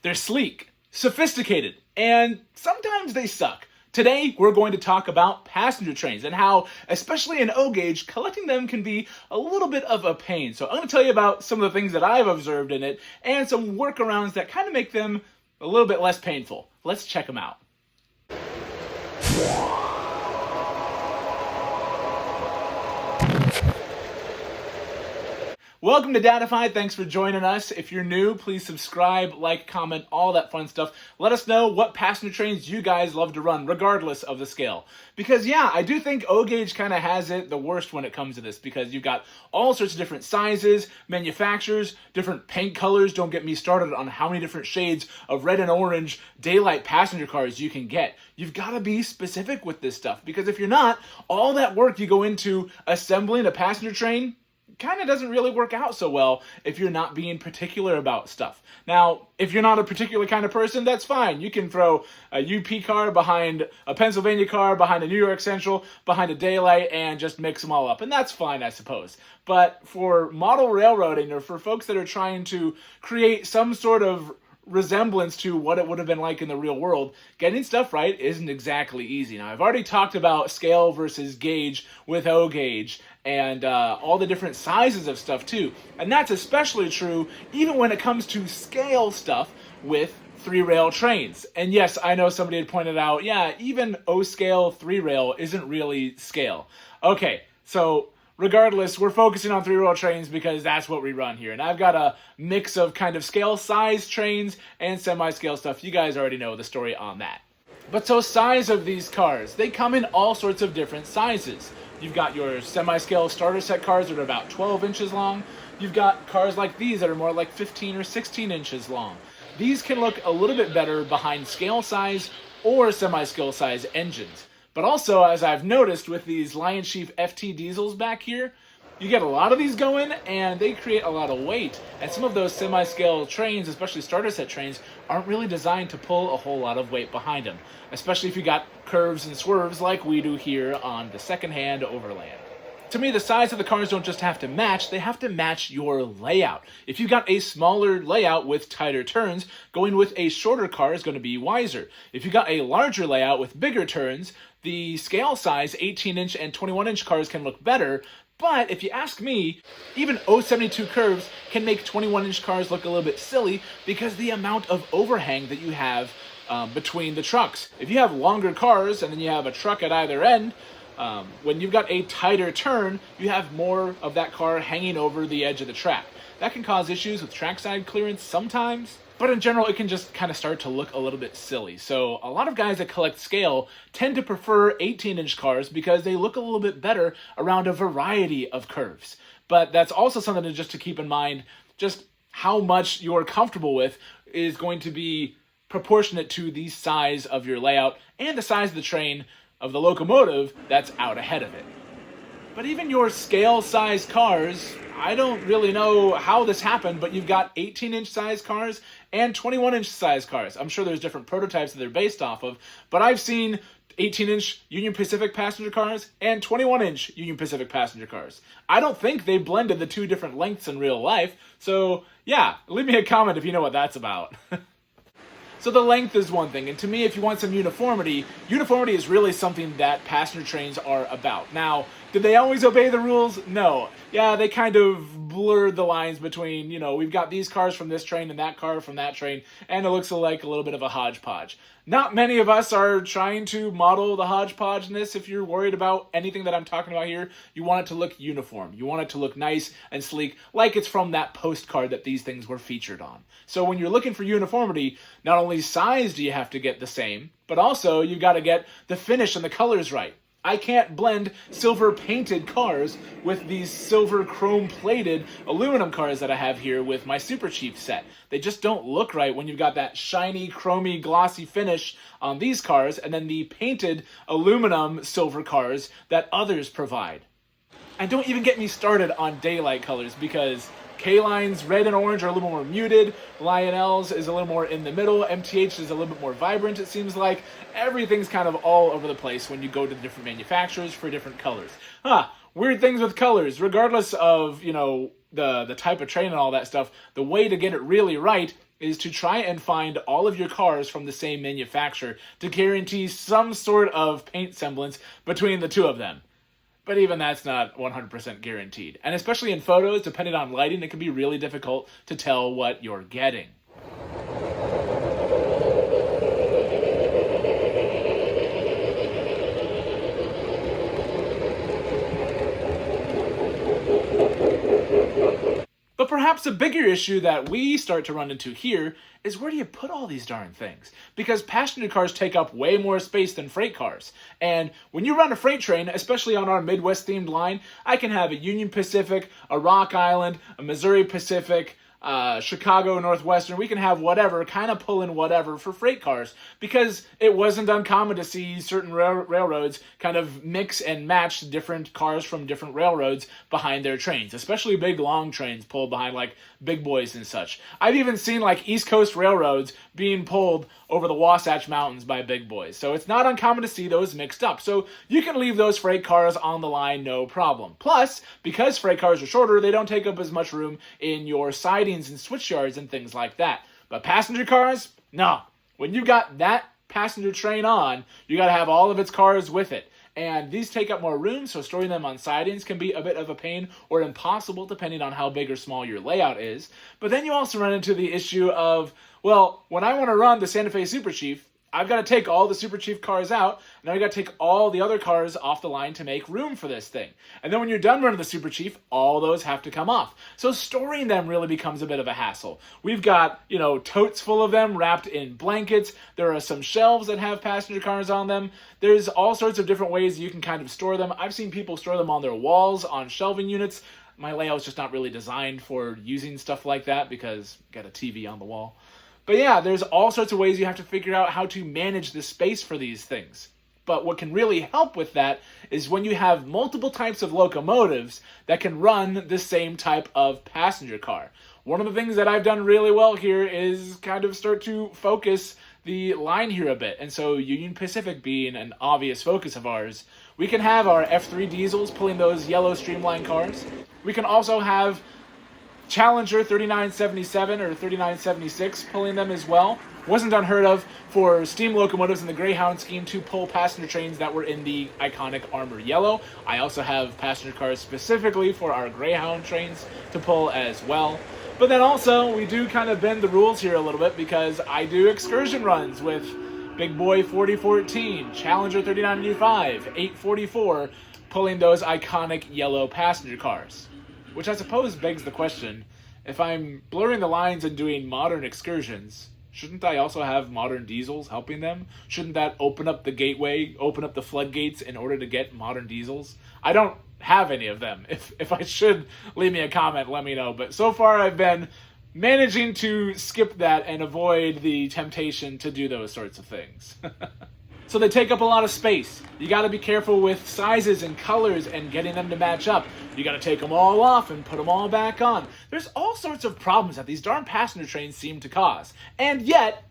They're sleek, sophisticated, and sometimes they suck. Today, we're going to talk about passenger trains and how, especially in O gauge, collecting them can be a little bit of a pain. So I'm going to tell you about some of the things that I've observed in it and some workarounds that kind of make them a little bit less painful. Let's check them out. Welcome to Datafied. Thanks for joining us. If you're new, please subscribe, like, comment, all that fun stuff. Let us know what passenger trains you guys love to run, regardless of the scale. Because yeah, I do think O gauge kind of has it the worst when it comes to this, because you've got all sorts of different sizes, manufacturers, different paint colors. Don't get me started on how many different shades of red and orange daylight passenger cars you can get. You've got to be specific with this stuff, because if you're not, all that work you go into assembling a passenger train kind of doesn't really work out so well if you're not being particular about stuff. Now, if you're not a particular kind of person, that's fine. You can throw a UP car behind a Pennsylvania car, behind a New York Central, behind a Daylight, and just mix them all up. And that's fine, I suppose. But for model railroading, or for folks that are trying to create some sort of resemblance to what it would have been like in the real world, getting stuff right isn't exactly easy. Now, I've already talked about scale versus gauge with O gauge and all the different sizes of stuff too. And that's especially true even when it comes to scale stuff with 3-rail trains. And yes, I know somebody had pointed out, yeah, even O-scale 3-rail isn't really scale. Okay, so regardless, we're focusing on 3-rail trains because that's what we run here. And I've got a mix of kind of scale size trains and semi-scale stuff. You guys already know the story on that. But so size of these cars, they come in all sorts of different sizes. You've got your semi-scale starter set cars that are about 12 inches long. You've got cars like these that are more like 15 or 16 inches long. These can look a little bit better behind scale size or semi-scale size engines. But also, as I've noticed with these Lion Chief FT diesels back here, you get a lot of these going and they create a lot of weight. And some of those semi-scale trains, especially starter set trains, aren't really designed to pull a whole lot of weight behind them. Especially if you got curves and swerves like we do here on the second-hand overland. To me, the size of the cars don't just have to match, they have to match your layout. If you've got a smaller layout with tighter turns, going with a shorter car is going to be wiser. If you've got a larger layout with bigger turns, the scale size 18-inch and 21-inch cars can look better. But if you ask me, even 072 curves can make 21-inch cars look a little bit silly because the amount of overhang that you have between the trucks. If you have longer cars and then you have a truck at either end, when you've got a tighter turn, you have more of that car hanging over the edge of the track. That can cause issues with trackside clearance sometimes, but in general, it can just kind of start to look a little bit silly. So a lot of guys that collect scale tend to prefer 18-inch cars because they look a little bit better around a variety of curves. But that's also something to keep in mind. Just how much you're comfortable with is going to be proportionate to the size of your layout and the size of the train of the locomotive that's out ahead of it. But even your scale size cars, I don't really know how this happened, but you've got 18-inch size cars and 21-inch size cars. I'm sure there's different prototypes that they're based off of, but I've seen 18-inch Union Pacific passenger cars and 21-inch Union Pacific passenger cars. I don't think they blended the two different lengths in real life, so yeah, leave me a comment if you know what that's about. So the length is one thing, and to me, if you want some uniformity, uniformity is really something that passenger trains are about. Now, did they always obey the rules? No. Yeah, they kind of blurred the lines between, we've got these cars from this train and that car from that train, and it looks like a little bit of a hodgepodge. Not many of us are trying to model the hodgepodgeness. If you're worried about anything that I'm talking about here, you want it to look uniform. You want it to look nice and sleek, like it's from that postcard that these things were featured on. So when you're looking for uniformity, not only size do you have to get the same, but also you've got to get the finish and the colors right. I can't blend silver painted cars with these silver chrome plated aluminum cars that I have here with my Super Chief set. They just don't look right when you've got that shiny, chromy, glossy finish on these cars and then the painted aluminum silver cars that others provide. And don't even get me started on daylight colors, because K-Line's red and orange are a little more muted. Lionel's is a little more in the middle. MTH is a little bit more vibrant, it seems like. Everything's kind of all over the place when you go to the different manufacturers for different colors. Weird things with colors. Regardless of, the type of train and all that stuff, the way to get it really right is to try and find all of your cars from the same manufacturer to guarantee some sort of paint semblance between the two of them. But even that's not 100% guaranteed. And especially in photos, depending on lighting, it can be really difficult to tell what you're getting. But perhaps a bigger issue that we start to run into here is where do you put all these darn things? Because passenger cars take up way more space than freight cars. And when you run a freight train, especially on our Midwest themed line, I can have a Union Pacific, a Rock Island, a Missouri Pacific, Chicago Northwestern. We can have whatever, kind of pull in whatever for freight cars, because it wasn't uncommon to see certain railroads kind of mix and match different cars from different railroads behind their trains, especially big long trains pulled behind like big boys and such. I've even seen like East Coast railroads being pulled over the Wasatch Mountains by big boys. So it's not uncommon to see those mixed up. So you can leave those freight cars on the line, no problem. Plus, because freight cars are shorter, they don't take up as much room in your sidings and switch yards and things like that. But passenger cars, no. When you got that passenger train on, you got to have all of its cars with it. And these take up more room, so storing them on sidings can be a bit of a pain or impossible depending on how big or small your layout is. But then you also run into the issue of, well, when I want to run the Santa Fe Super Chief, I've got to take all the Super Chief cars out, and I've got to take all the other cars off the line to make room for this thing. And then when you're done running the Super Chief, all those have to come off. So storing them really becomes a bit of a hassle. We've got, totes full of them wrapped in blankets. There are some shelves that have passenger cars on them. There's all sorts of different ways you can kind of store them. I've seen people store them on their walls, on shelving units. My layout's just not really designed for using stuff like that because I've got a TV on the wall. But yeah, there's all sorts of ways you have to figure out how to manage the space for these things. But what can really help with that is when you have multiple types of locomotives that can run the same type of passenger car. One of the things that I've done really well here is kind of start to focus the line here a bit. And so Union Pacific being an obvious focus of ours, we can have our F3 diesels pulling those yellow streamline cars. We can also have Challenger 3977 or 3976 pulling them as well. Wasn't unheard of for steam locomotives in the Greyhound scheme to pull passenger trains that were in the iconic armor yellow. I also have passenger cars specifically for our Greyhound trains to pull as well. But then also, we do kind of bend the rules here a little bit because I do excursion runs with Big Boy 4014, Challenger 3995, 844, pulling those iconic yellow passenger cars. Which I suppose begs the question, if I'm blurring the lines and doing modern excursions, shouldn't I also have modern diesels helping them? Shouldn't that open up the gateway, open up the floodgates in order to get modern diesels? I don't have any of them. If I should, leave me a comment, let me know. But so far I've been managing to skip that and avoid the temptation to do those sorts of things. So they take up a lot of space. You got to be careful with sizes and colors and getting them to match up. You got to take them all off and put them all back on. There's all sorts of problems that these darn passenger trains seem to cause. And yet,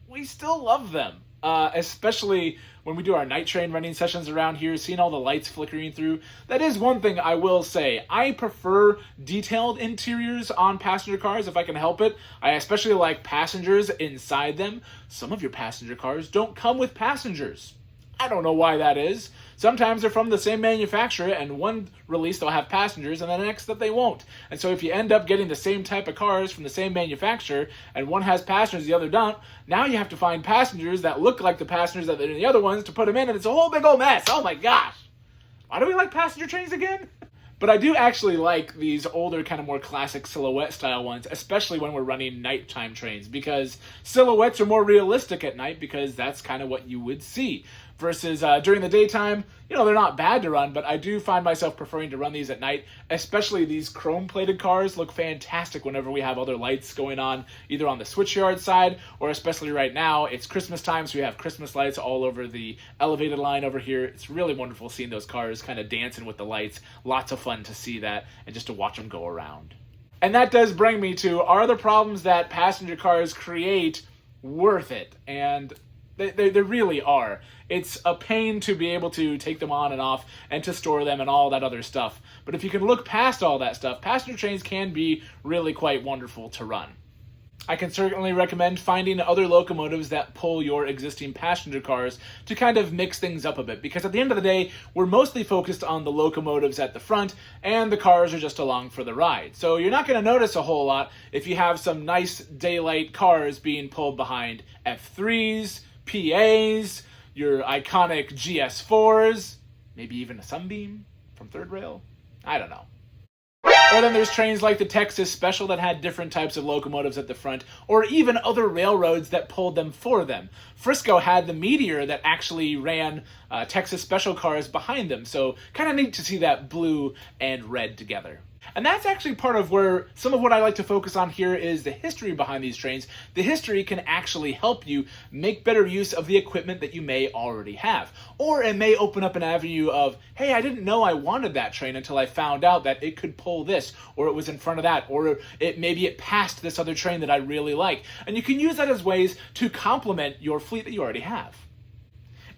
we still love them. Especially when we do our night train running sessions around here, seeing all the lights flickering through. That is one thing I will say. I prefer detailed interiors on passenger cars if I can help it. I especially like passengers inside them. Some of your passenger cars don't come with passengers. I don't know why that is. Sometimes they're from the same manufacturer, and one release they'll have passengers, and the next that they won't. And so if you end up getting the same type of cars from the same manufacturer, and one has passengers, the other don't, now you have to find passengers that look like the passengers that are in the other ones to put them in, and it's a whole big old mess. Oh my gosh! Why do we like passenger trains again? But I do actually like these older, kind of more classic silhouette style ones, especially when we're running nighttime trains, because silhouettes are more realistic at night because that's kind of what you would see. Versus during the daytime, they're not bad to run, but I do find myself preferring to run these at night, especially these chrome-plated cars look fantastic whenever we have other lights going on, either on the switchyard side, or especially right now, it's Christmas time, so we have Christmas lights all over the elevated line over here. It's really wonderful seeing those cars kind of dancing with the lights. Lots of fun to see that, and just to watch them go around. And that does bring me to, are the problems that passenger cars create worth it? And they really are. It's a pain to be able to take them on and off and to store them and all that other stuff. But if you can look past all that stuff, passenger trains can be really quite wonderful to run. I can certainly recommend finding other locomotives that pull your existing passenger cars to kind of mix things up a bit, because at the end of the day, we're mostly focused on the locomotives at the front, and the cars are just along for the ride. So you're not going to notice a whole lot if you have some nice daylight cars being pulled behind F3s, PAs, your iconic GS4s, maybe even a Sunbeam from Third Rail. I don't know. Or then there's trains like the Texas Special that had different types of locomotives at the front, or even other railroads that pulled them for them. Frisco had the Meteor that actually ran Texas Special cars behind them, so kind of neat to see that blue and red together. And that's actually part of where some of what I like to focus on here is the history behind these trains. The history can actually help you make better use of the equipment that you may already have. Or it may open up an avenue of, hey, I didn't know I wanted that train until I found out that it could pull this, or it was in front of that, or maybe it passed this other train that I really like. And you can use that as ways to complement your fleet that you already have.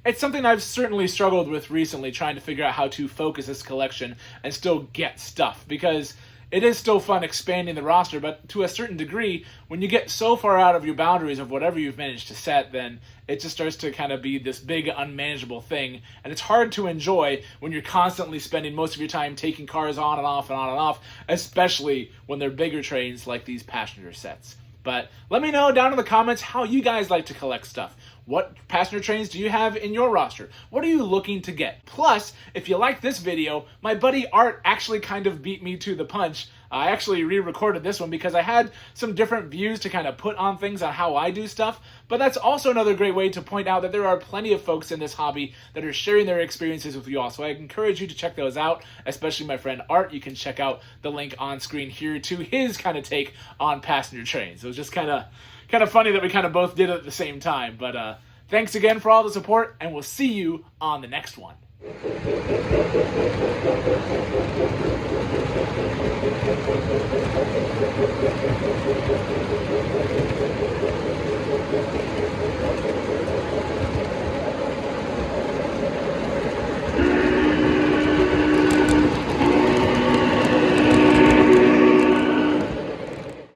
It's something I've certainly struggled with recently, trying to figure out how to focus this collection and still get stuff, because it is still fun expanding the roster, but to a certain degree, when you get so far out of your boundaries of whatever you've managed to set, then it just starts to kind of be this big, unmanageable thing, and it's hard to enjoy when you're constantly spending most of your time taking cars on and off and on and off, especially when they're bigger trains like these passenger sets. But let me know down in the comments how you guys like to collect stuff. What passenger trains do you have in your roster? What are you looking to get? Plus, if you like this video, my buddy Art actually kind of beat me to the punch. I actually re-recorded this one because I had some different views to kind of put on things on how I do stuff, but that's also another great way to point out that there are plenty of folks in this hobby that are sharing their experiences with you all. So I encourage you to check those out, especially my friend Art. You can check out the link on screen here to his kind of take on passenger trains. It was just kind of funny that we kind of both did it at the same time, but thanks again for all the support, and we'll see you on the next one.